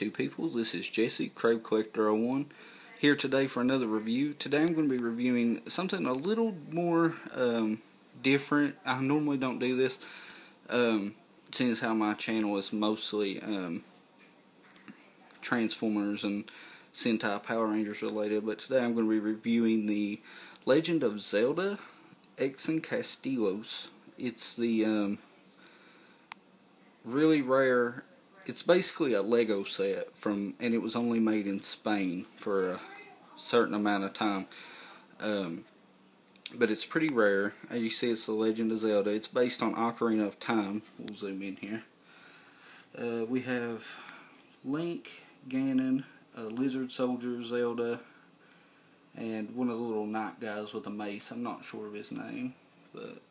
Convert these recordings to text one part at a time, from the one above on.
two people. This is Jesse, Crave Collector 01, here today for another review. Today I'm going to be reviewing something a little more different. I normally don't do this, seeing as how my channel is mostly Transformers and Sentai Power Rangers related, but today I'm going to be reviewing the Legend of Zelda, Exin Castillos. It's the really rare. It's basically a Lego set and it was only made in Spain for a certain amount of time. But it's pretty rare. As you see, it's the Legend of Zelda. It's based on Ocarina of Time. We'll zoom in here. We have Link, Ganon, Lizard Soldier, Zelda, and one of the little knight guys with a mace. I'm not sure of his name, but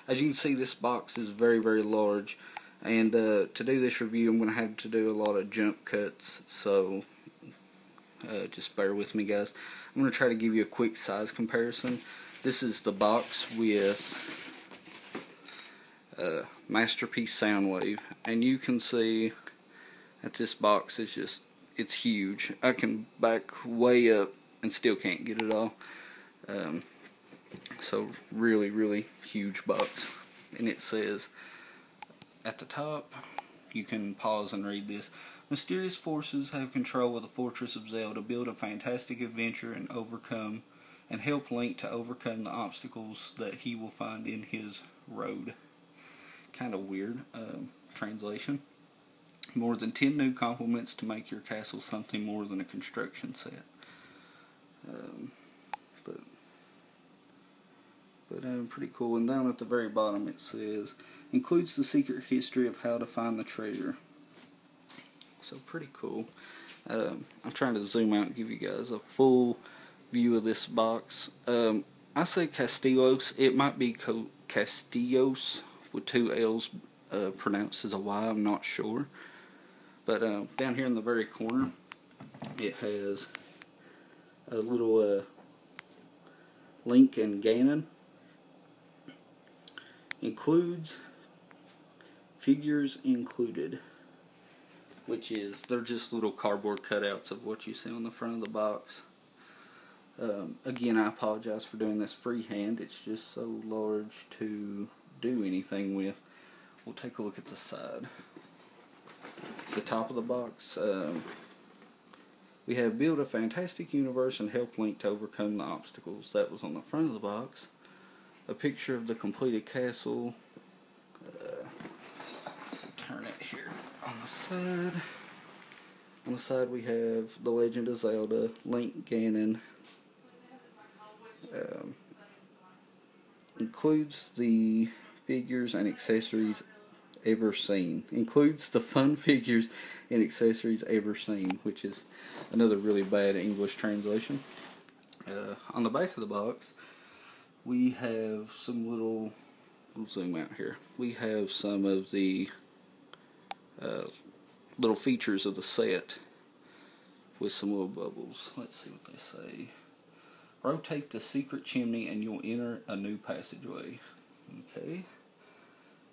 as you can see, this box is very, very large. And to do this review, I'm going to have to do a lot of jump cuts, so just bear with me, guys. I'm going to try to give you a quick size comparison. This is the box with Masterpiece Soundwave, and you can see that this box is just, it's huge. I can back way up and still can't get it all. So really, really huge box. And it says at the top, you can pause and read this: mysterious forces have control of the fortress of Zelda. Build a fantastic adventure and help Link to overcome the obstacles that he will find in his road. Kind of weird translation. More than 10 new compliments to make your castle something more than a construction set. But pretty cool. And down at the very bottom it says, includes the secret history of how to find the treasure. So pretty cool. I'm trying to zoom out and give you guys a full view of this box. I say Castillos. It might be Castillos with two L's pronounced as a Y. I'm not sure. But down here in the very corner, it has a little Link and Ganon. Includes figures included, which is, they're just little cardboard cutouts of what you see on the front of the box. Again, I apologize for doing this freehand. It's just so large to do anything with. We'll take a look at the side. The top of the box, we have build a fantastic universe and help Link to overcome the obstacles. That was on the front of the box. A picture of the completed castle. Turn it here on the side. On the side we have the Legend of Zelda, Link, Ganon. Includes the figures and accessories ever seen. Includes the fun figures and accessories ever seen, which is another really bad English translation. On the back of the box, we have some little, we'll zoom out here, we have some of the little features of the set with some little bubbles. Let's see what they say. Rotate the secret chimney and you'll enter a new passageway. Okay.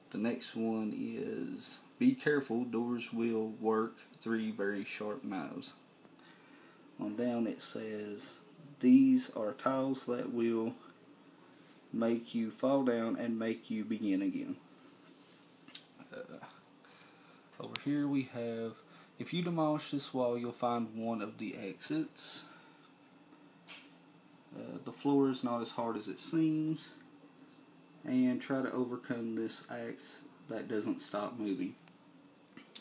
The next one is, be careful, doors will work, 3 very sharp knives. On down it says, these are tiles that will make you fall down and make you begin again. Over here we have, if you demolish this wall, you'll find one of the exits. The floor is not as hard as it seems. And try to overcome this axe that doesn't stop moving.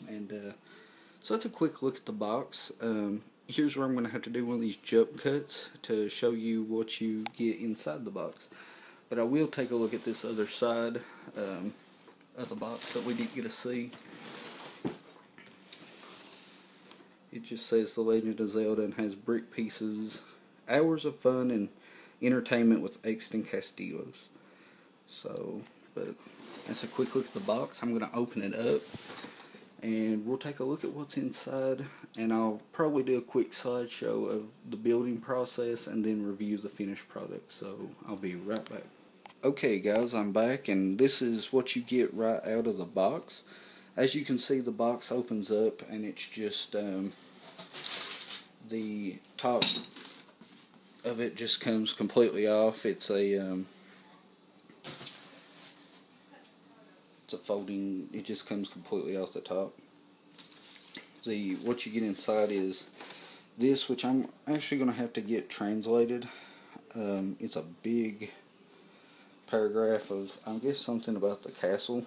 And so that's a quick look at the box. Here's where I'm going to have to do one of these jump cuts to show you what you get inside the box. But I will take a look at this other side of the box that we didn't get to see. It just says The Legend of Zelda and has brick pieces, hours of fun and entertainment with Exin Castillos. So, but that's a quick look at the box. I'm going to open it up and we'll take a look at what's inside, and I'll probably do a quick slideshow of the building process and then review the finished product. So I'll be right back. Okay guys, I'm back, and this is what you get right out of the box. As you can see, the box opens up and it's just the top of it just comes completely off. It's a folding. It just comes completely off the top. What you get inside is this, which I'm actually going to have to get translated. It's a big paragraph of, I guess, something about the castle,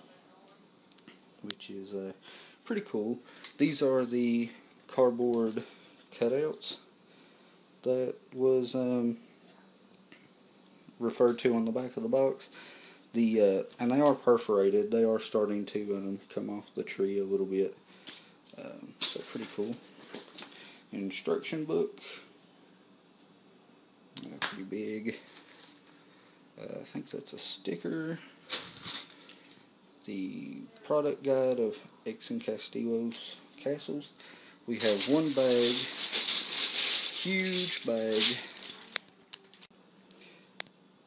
which is pretty cool. These are the cardboard cutouts that was referred to on the back of the box. And they are perforated. They are starting to come off the tree a little bit. So pretty cool. Instruction book. Pretty big. I think that's a sticker. The product guide of Exin Castillos castles. We have one bag, huge bag.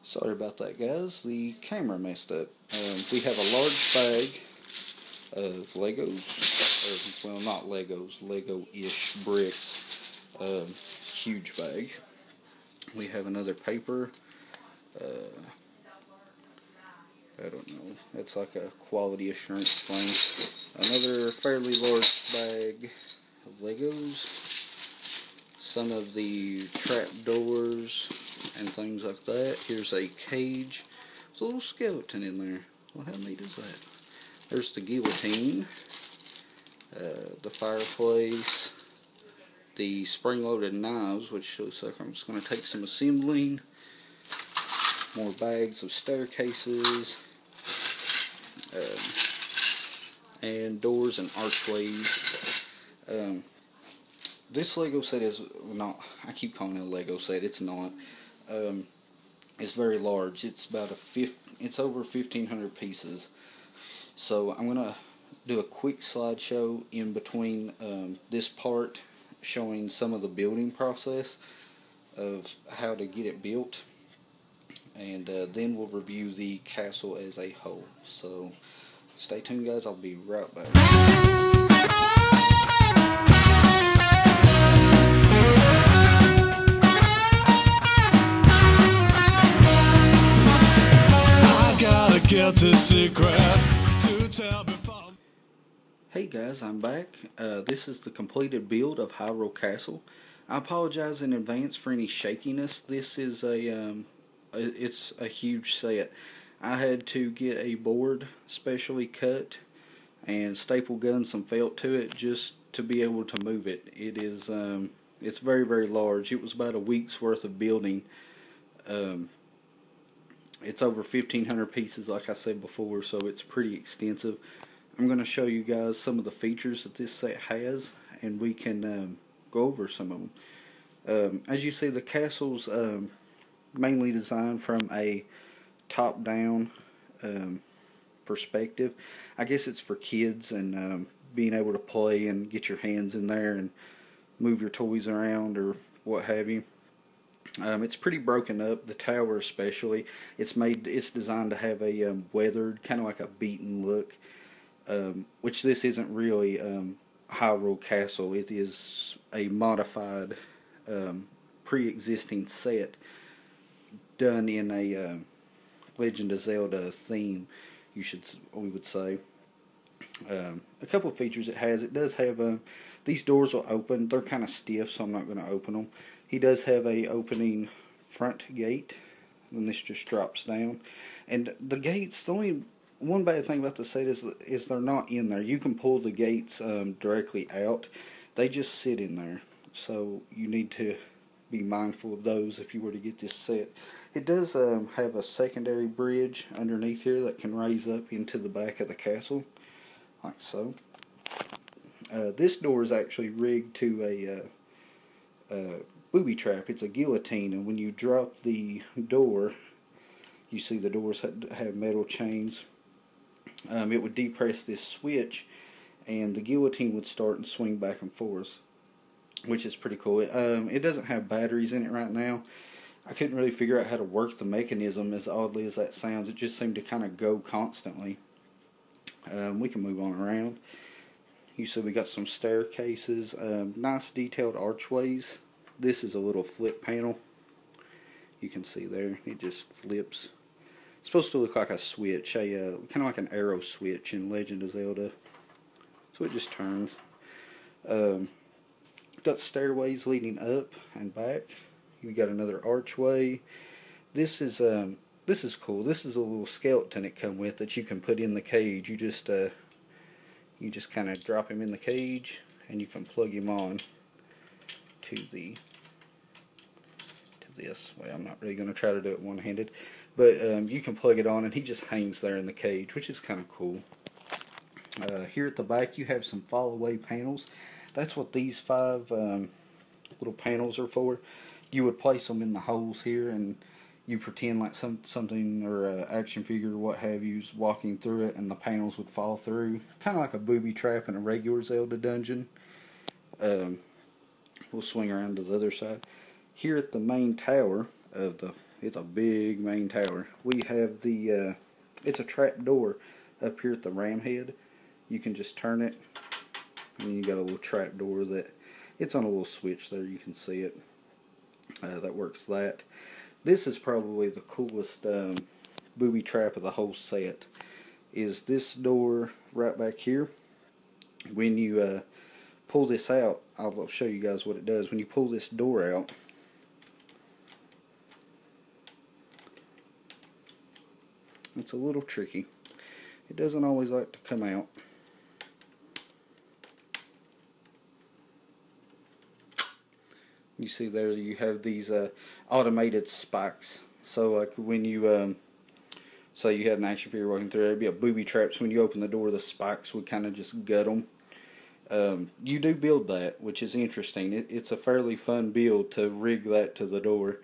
Sorry about that, guys. The camera messed up. We have a large bag of Legos. Well, not Legos, Lego-ish bricks. Huge bag. We have another paper. I don't know. It's like a quality assurance thing. Another fairly large bag of Legos. Some of the trap doors and things like that. Here's a cage. There's a little skeleton in there. Well, how neat is that? There's the guillotine. The fireplace. The spring-loaded knives, which looks like I'm just going to take some assembling. More bags of staircases. And doors and archways. This Lego set is not, I keep calling it a Lego set, it's not. It's very large. It's about it's over 1,500 pieces. So I'm gonna do a quick slideshow in between this part, showing some of the building process of how to get it built, and then we'll review the castle as a whole. So stay tuned, guys. I'll be right back. Hey guys, I'm back. This is the completed build of Hyrule Castle. I apologize in advance for any shakiness. This is it's a huge set. I had to get a board specially cut and staple gun some felt to it just to be able to move it. It's very, very large. It was about a week's worth of building. It's over 1,500 pieces, like I said before, so it's pretty extensive. I'm going to show you guys some of the features that this set has, and we can go over some of them. As you see, the castle's mainly designed from a top-down perspective. I guess it's for kids and being able to play and get your hands in there and move your toys around or what have you. It's pretty broken up, the tower especially. It's designed to have a weathered, kind of like a beaten look, which this isn't really Hyrule Castle. It is a modified, pre-existing set done in a Legend of Zelda theme, we would say. A couple of features it has. It does have these doors will open. They're kind of stiff, so I'm not going to open them. He does have a opening front gate, and this just drops down. And the gates, the only one bad thing about the set is they're not in there. You can pull the gates directly out. They just sit in there. So you need to be mindful of those if you were to get this set. It does have a secondary bridge underneath here that can raise up into the back of the castle, like so. This door is actually rigged to a booby trap. It's a guillotine, and when you drop the door, you see the doors have metal chains. It would depress this switch, and the guillotine would start and swing back and forth, which is pretty cool. It doesn't have batteries in it right now. I couldn't really figure out how to work the mechanism, as oddly as that sounds. It just seemed to kind of go constantly. We can move on around. You see we got some staircases, nice detailed archways. This is a little flip panel. You can see there, it just flips. It's supposed to look like a switch, kind of like an arrow switch in Legend of Zelda. So it just turns. Got stairways leading up and back. You got another archway. This is cool. This is a little skeleton it come with that you can put in the cage. You just kind of drop him in the cage, and you can plug him on to this. Well, I'm not really going to try to do it one-handed, but you can plug it on, and he just hangs there in the cage, which is kind of cool. Here at the back, you have some fall-away panels. That's what these 5 little panels are for. You would place them in the holes here, and you pretend like something or an action figure or what have you is walking through it, and the panels would fall through. Kind of like a booby trap in a regular Zelda dungeon. We'll swing around to the other side. Here at the main tower of it's a big main tower. We have the it's a trap door up here at the ram head. You can just turn it, and then you got a little trap door that it's on a little switch there. You can see it. That works that. This is probably the coolest booby trap of the whole set. Is this door right back here. When you pull this out, I'll show you guys what it does. When you pull this door out, it's a little tricky. It doesn't always like to come out. You see there you have these automated spikes. So like when you say you had an action figure walking through, there'd be a booby trap. So when you open the door, the spikes would kind of just gut them. You do build that, which is interesting. It's a fairly fun build to rig that to the door.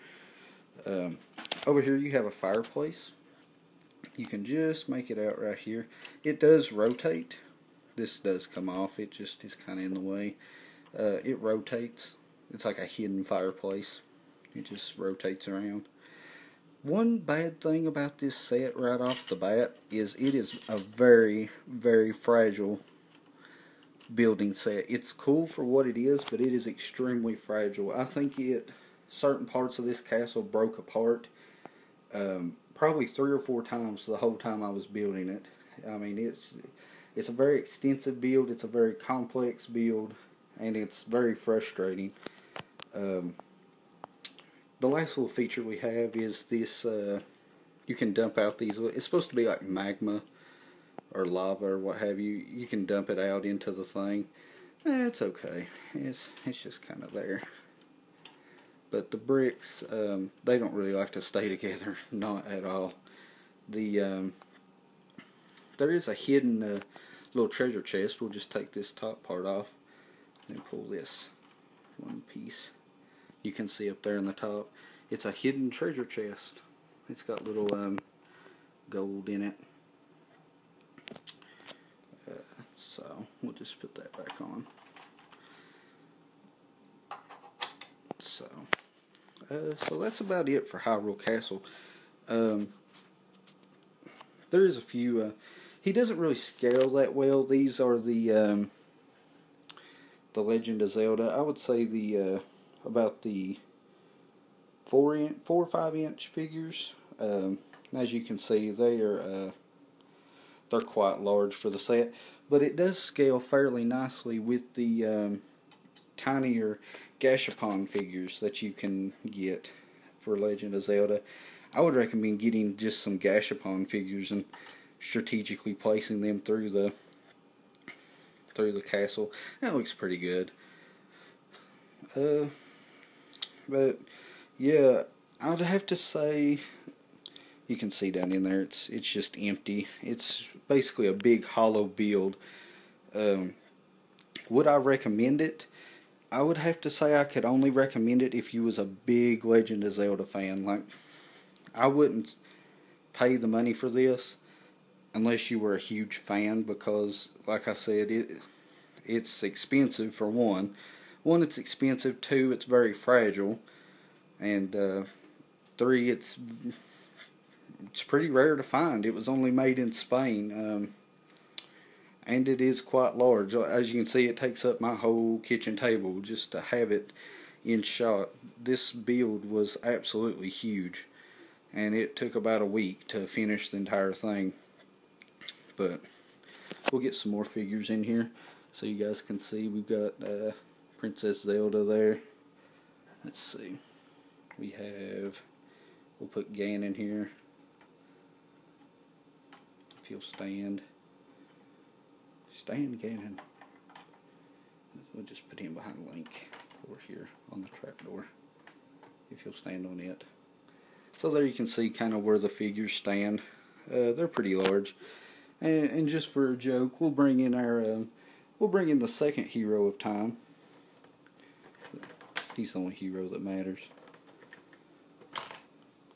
Over here you have a fireplace. You can just make it out right here. It does rotate. This does come off. It just is kind of in the way. It rotates. It's like a hidden fireplace. It just rotates around. One bad thing about this set right off the bat is it is a very, very fragile building set. It's cool for what it is, but it is extremely fragile. I think certain parts of this castle broke apart probably 3 or 4 times the whole time I was building it. I mean, it's a very extensive build. It's a very complex build, and it's very frustrating. The last little feature we have is this, you can dump out these, it's supposed to be like magma or lava or what have you. You can dump it out into the thing. It's okay. It's just kind of there. But the bricks, they don't really like to stay together, not at all. There is a hidden little treasure chest. We'll just take this top part off and pull this one piece. You can see up there in the top, it's a hidden treasure chest. It's got little gold in it. So we'll just put that back on. So that's about it for Hyrule Castle. There is a few. He doesn't really scale that well. These are the Legend of Zelda. I would say about the 4 or 5 inch figures. As you can see, they're quite large for the set, but it does scale fairly nicely with the tinier Gashapon figures that you can get for Legend of Zelda. I would recommend getting just some Gashapon figures and strategically placing them through the castle. That looks pretty good. But yeah, I'd have to say, you can see down in there, it's just empty. It's basically a big hollow build. Would I recommend it? I would have to say I could only recommend it if you was a big Legend of Zelda fan. Like, I wouldn't pay the money for this unless you were a huge fan, because, like I said, it's expensive for one. One, it's expensive. 2, it's very fragile. And 3, it's pretty rare to find. It was only made in Spain. and it is quite large. As you can see, it takes up my whole kitchen table just to have it in shot. This build was absolutely huge, and it took about a week to finish the entire thing. But we'll get some more figures in here so you guys can see. We've got Princess Zelda there. Let's see. We'll put Ganon here. If you'll stand. Stand, Ganon. We'll just put him behind Link over here on the trapdoor. If you'll stand on it. So there you can see kind of where the figures stand. They're pretty large. And just for a joke, we'll bring in the second hero of time. He's the only hero that matters.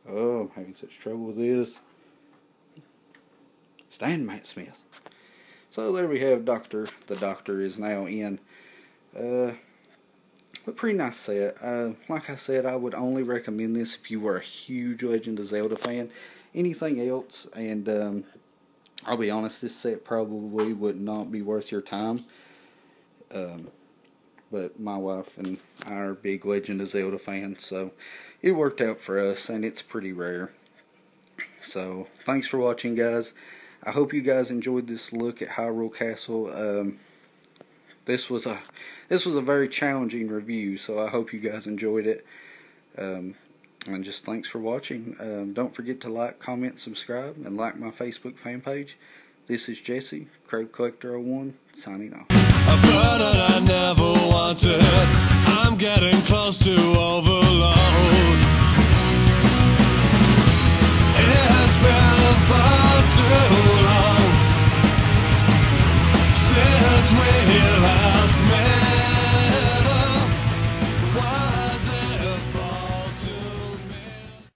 Oh, I'm having such trouble with this. Stand, Matt Smith. So there we have Doctor. The Doctor is now in. But pretty nice set. Like I said, I would only recommend this if you were a huge Legend of Zelda fan. Anything else, and I'll be honest, this set probably would not be worth your time. But my wife and I are big Legend of Zelda fans, so it worked out for us, and it's pretty rare. So thanks for watching, guys. I hope you guys enjoyed this look at Hyrule Castle. This was a very challenging review, so I hope you guys enjoyed it. And just thanks for watching. Don't forget to like, comment, subscribe, and like my Facebook fan page. This is Jesse, Crab Collector 01, signing off. A burden I never wanted. I'm getting close to overload. It has been far too long since we last met.